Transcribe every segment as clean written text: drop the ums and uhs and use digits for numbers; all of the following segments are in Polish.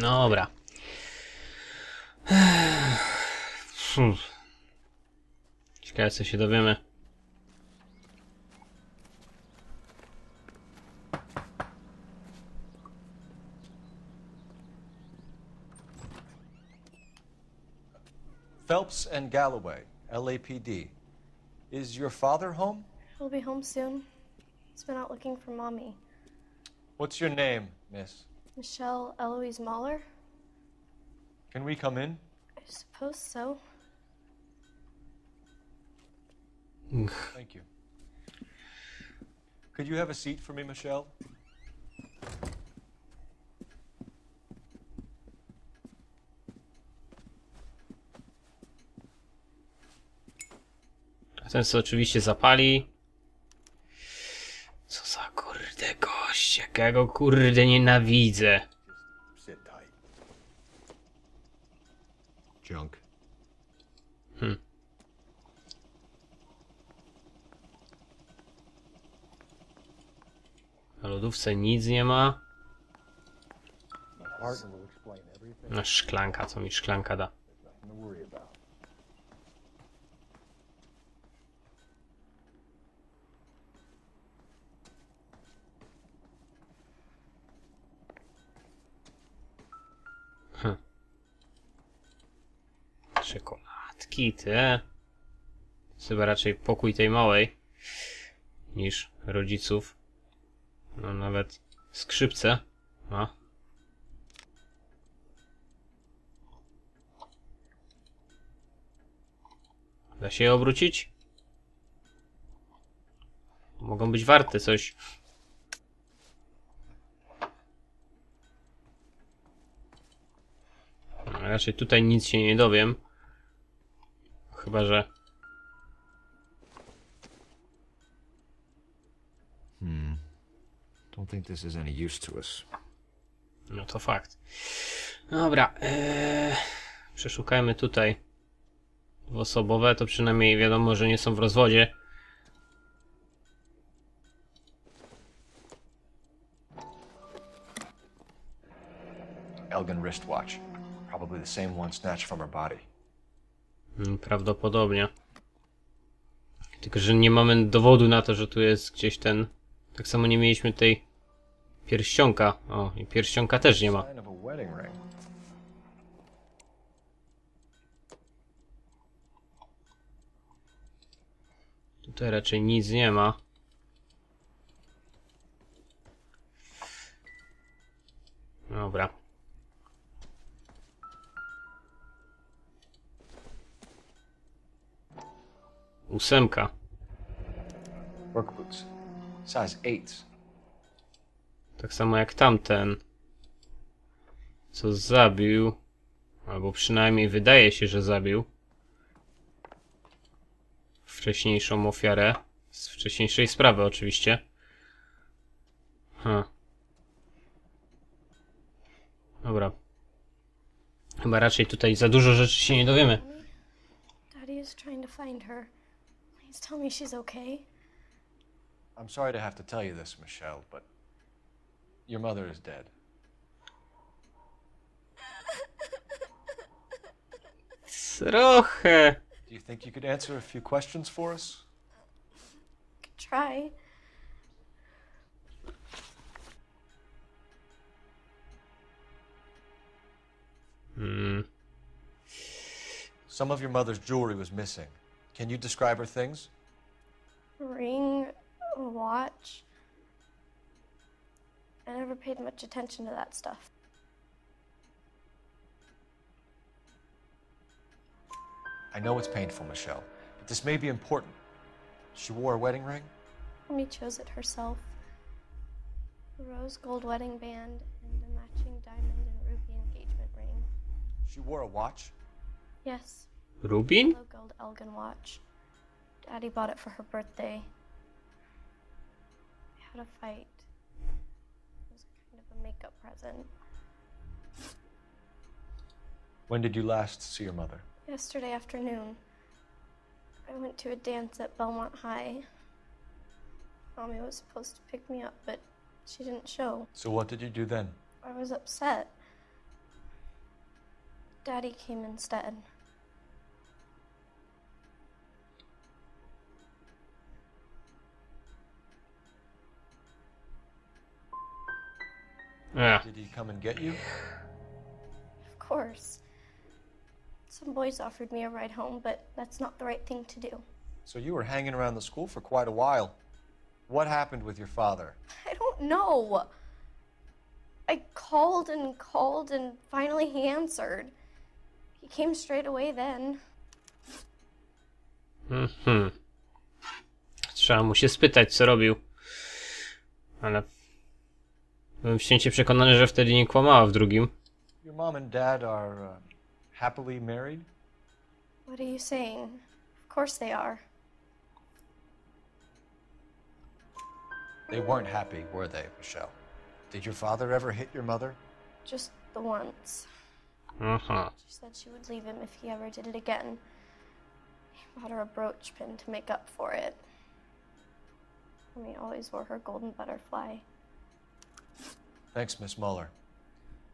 Dobra. Ciekawe, co się dowiemy. Phelps and Galloway, LAPD. Is your father home? He'll be home soon. He's been out looking for Mommy. What's your name, miss? Michelle Eloise Mahler? Can we come in? I suppose so. Thank you. Could you have a seat for me, Michelle? Ten co oczywiście zapali. Co za kurde gość, jak ja go kurde nienawidzę. Sit tight. Junk. Na lodówce nic nie ma. No szklanka, co mi szklanka da? Czekoladki, te. Chyba raczej pokój tej małej niż rodziców. No nawet skrzypce. A. Da się je obrócić? Mogą być warte coś. Raczej tutaj nic się nie dowiem. Chyba że... Don't think this is any use to us. No to fakt. Dobra. Przeszukajmy tutaj dwuosobowe. To przynajmniej wiadomo, że nie są w rozwodzie. Elgin wristwatch. Probably the same one snatched from her body. Prawdopodobnie. Tylko, że nie mamy dowodu na to, że tu jest gdzieś ten... Tak samo nie mieliśmy tej pierścionka. O, i pierścionka też nie ma. Tutaj raczej nic nie ma. Dobra. Ósemka. Work boots. Size 8. Tak samo jak tamten, co zabił, albo przynajmniej wydaje się, że zabił wcześniejszą ofiarę, z wcześniejszej sprawy oczywiście. Dobra. Chyba raczej tutaj za dużo rzeczy się nie dowiemy. Daddy is trying to find her. Please tell me she's okay. I'm sorry to have to tell you this, Michelle, but your mother is dead. Trochę. Do you think you could answer a few questions for us? Could try. Some of your mother's jewelry was missing. Can you describe her things? Ring, a watch. I never paid much attention to that stuff. I know it's painful, Michelle, but this may be important. She wore a wedding ring? Mommy chose it herself. A rose gold wedding band and a matching diamond and ruby engagement ring. She wore a watch? Yes. Rubin? Yellow gold Elgin watch. Daddy bought it for her birthday. We had a fight. It was kind of a makeup present. When did you last see your mother? Yesterday afternoon. I went to a dance at Belmont High. Mommy was supposed to pick me up, but she didn't show. So what did you do then? I was upset. Daddy came instead. Did he come and get you? Of course. Some boys offered me a ride home, but that's not the right thing to do. So you were hanging around the school for quite a while. What happened with your father? I don't know. I called and finally he answered. He came straight away then. Trzeba mu się spytać, co robił. Ale byłem wcięcie przekonany, że wtedy nie kłamała w drugim. Your mom and dad are happily married? What are you saying? Of course they are. They weren't happy, were they, Michelle? Did your father ever hit your mother? Just the once. She said she would leave him if he ever did it again. He bought her a brooch pin to make up for it. Mommy always wore her golden butterfly. Thanks, Miss Muller.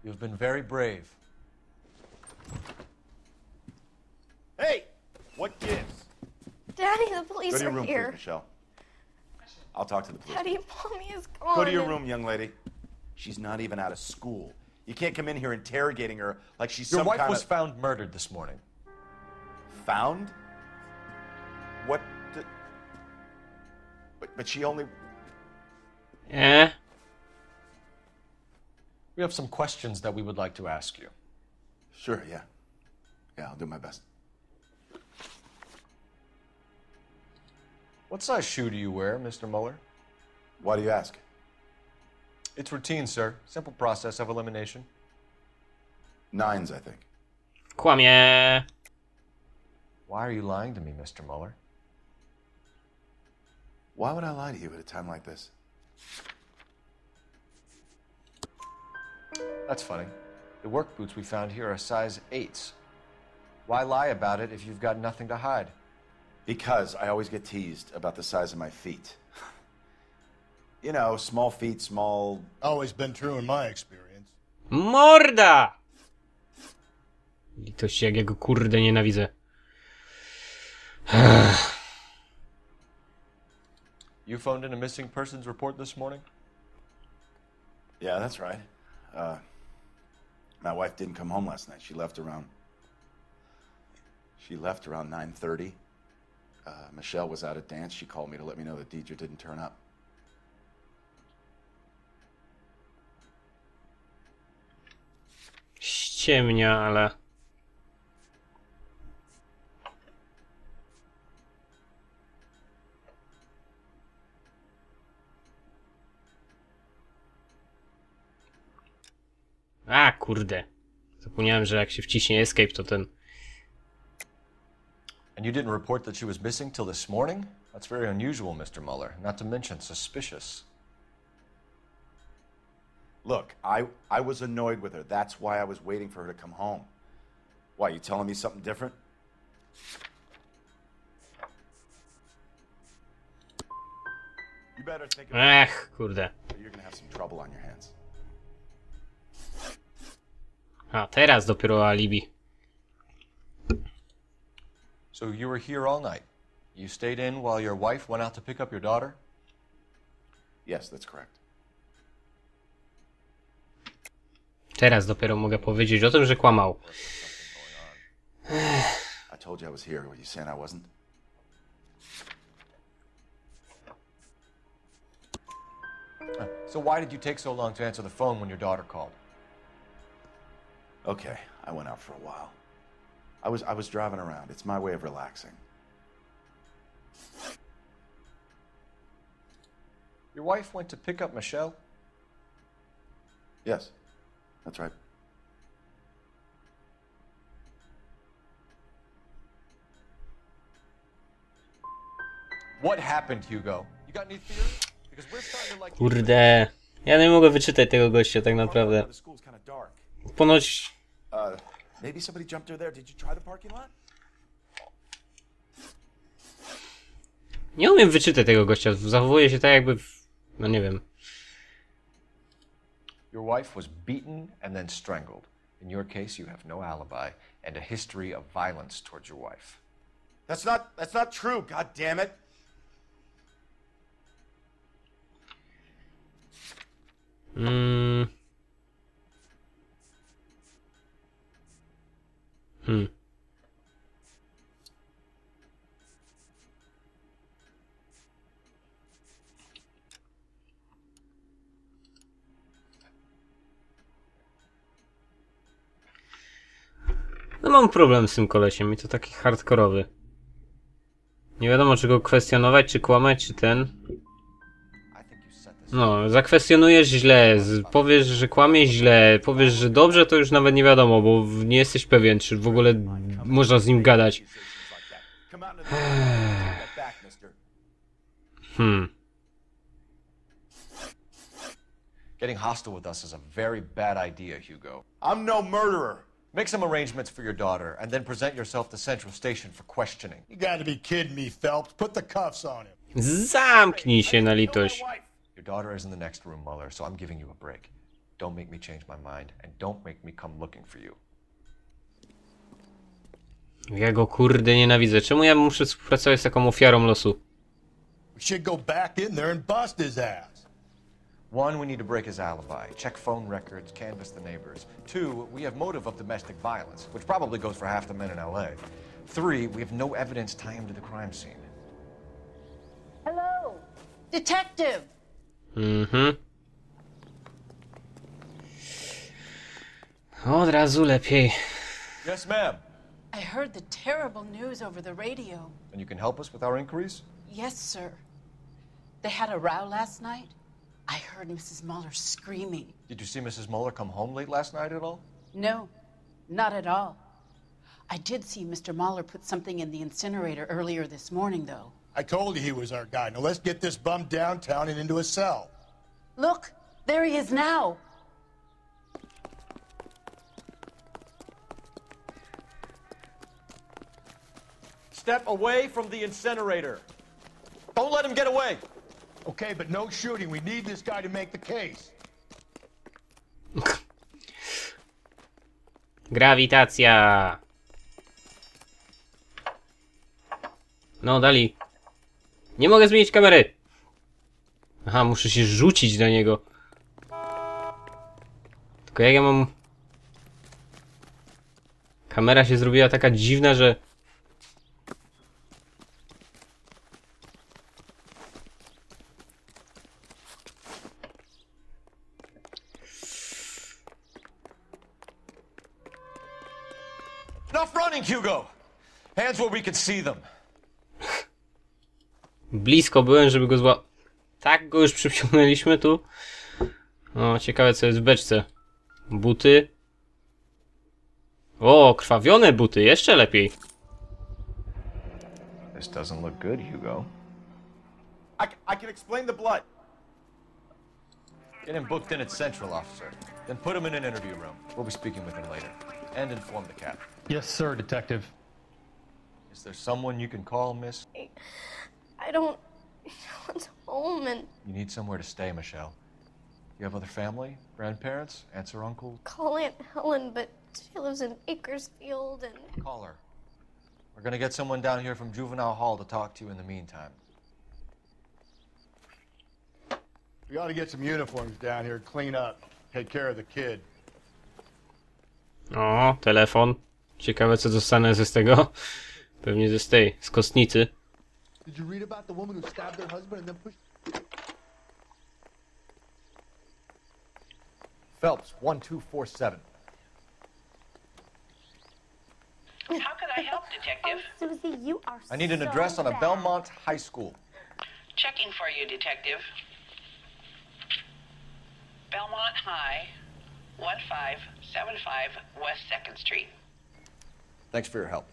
You've been very brave. Hey! What gives? Daddy, the police Go to your are room, here. please, Michelle. I'll talk to the police. Daddy, Mommy is gone. Go to your room, young lady. She's not even out of school. You can't come in here interrogating her like she's Your some wife kind was of... found murdered this morning. Found? What the... But she only... We have some questions that we would like to ask you. Sure, yeah. Yeah, I'll do my best. What size shoe do you wear, Mr. Muller? Why do you ask? It's routine, sir. Simple process of elimination. 9s, I think. Kłamie! Why are you lying to me, Mr. Muller? Why would I lie to you at a time like this? That's funny. The work boots we found here are size 8s. Why lie about it if you've got nothing to hide? Because I always get teased about the size of my feet. You know, small feet, small... Always been true in my experience. Morda! Litość, jak ja go kurde nienawidzę. You phoned in a missing persons report this morning? Yeah, that's right. My wife didn't come home last night. She left around 9:30. Michelle was out at dance. She called me to let me know that Deidre didn't turn up. Ściemnia, ale... A, kurde. Zapomniałem, że jak się wciśnie escape, to ten... And you didn't report that she was missing till this morning? That's very unusual, Mr. Muller, not to mention suspicious. Look, I was annoyed with her. That's why I was waiting for her to come home. Why, you telling me something different? You better think about it, kurde. or you're gonna have some trouble on your hands. A, teraz dopiero alibi. So you were here all night? You stayed in while your wife went out to pick up your daughter? Yes, that's correct. Teraz dopiero mogę powiedzieć o tym, że kłamał. I told you I was here. Were you saying I wasn't? So why did you take so long to answer the phone when your daughter called? Okay, I went out for a while. I was driving around. It's my way of relaxing. Your wife went to pick up Michelle? Yes, that's right. What happened, Hugo? You got any theories? Because we're starting to like... Kurde. Ja nie mogę wyczytać tego gościa tak naprawdę. The school's kind of dark. Ponoć... Maybe somebody jumped her there. Did you try the parking lot? Nie umiem wyczytać tego gościa. Zachowuje się tak jakby... No nie wiem. Your wife was beaten and then strangled. In your case, you have no alibi and a history of violence towards your wife. That's not true, god damn it. No mam problem z tym kolesiem i to taki hardkorowy. Nie wiadomo, czy go kwestionować, czy kłamać, czy ten. No, zakwestionujesz źle, powiesz, że kłamie źle, powiesz, że dobrze, to już nawet nie wiadomo, bo nie jesteś pewien, czy w ogóle można z nim gadać. Getting hostile with us is a very bad idea, Hugo. I'm no murderer. Make some arrangements for your daughter, and then present yourself to Central Station for questioning. You gotta be kidding me, Phelps. Put the cuffs on him. Zamknij się na litość. Your daughter is in the next room, Muller, so I'm giving you a break. Don't make me change my mind, and don't make me come looking for you. Ja go kurde nienawidzę. Czemu ja muszę współpracować z taką ofiarą losu? We should go back in there and bust his ass. One, we need to break his alibi, check phone records, canvass the neighbors. Two, we have motive of domestic violence, which probably goes for half the men in LA. Three, we have no evidence tying him to the crime scene. Hello, detective. Od razu lepiej. Yes, ma'am. I heard the terrible news over the radio. And you can help us with our inquiries? Yes, sir. They had a row last night. I heard Mrs. Muller screaming. Did you see Mrs. Muller come home late last night at all? No, not at all. I did see Mr. Muller put something in the incinerator earlier this morning, though. I told you he was our guy. Now let's get this bum downtown and into a cell. Look, there he is now. Step away from the incinerator. Don't let him get away. Okay, but no shooting. We need this guy to make the case. Grawitacja. No, dali. Nie mogę zmienić kamery. Aha, muszę się rzucić do niego. Tylko jak ja mam... Kamera się zrobiła taka dziwna, że... Enough running, Hugo! Hands where we can see them. Blisko byłem, żeby go zła... Tak go już przyciągnęliśmy tu. O, ciekawe co jest w beczce. Buty. O, krwawione buty, jeszcze lepiej. This doesn't look good, Hugo. I can explain the blood. Get him booked in at Central, officer. Then put him in an interview room. We'll be speaking with him later. And inform the captain. Yes, sir, detective. Is there someone you can call, miss? I don't want home, and You need somewhere to stay, Michelle. You have other family? Grandparents? Aunts or uncles? call Aunt Helen, but she lives in Bakersfield, and Call her. We're gonna get someone down here from Juvenile Hall to talk to you in the meantime. We ought to get some uniforms down here, clean up, take care of the kid. O, telefon. Ciekawe co dostanę z tego. Pewnie z kostnicy. Did you read about the woman who stabbed her husband and then pushed... Phelps, 1247. How can I help, detective? Susie, you are I need an so address on a bad. Belmont high school. Checking for you, detective. Belmont High, 1575 West 2nd Street. Thanks for your help.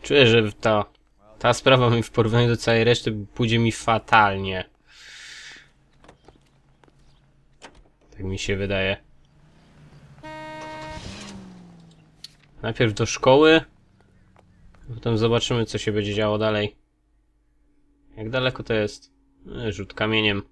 Czuję, że ta sprawa mi w porównaniu do całej reszty pójdzie mi fatalnie. Tak mi się wydaje. Najpierw do szkoły, a potem zobaczymy co się będzie działo dalej. Jak daleko to jest? Rzut kamieniem.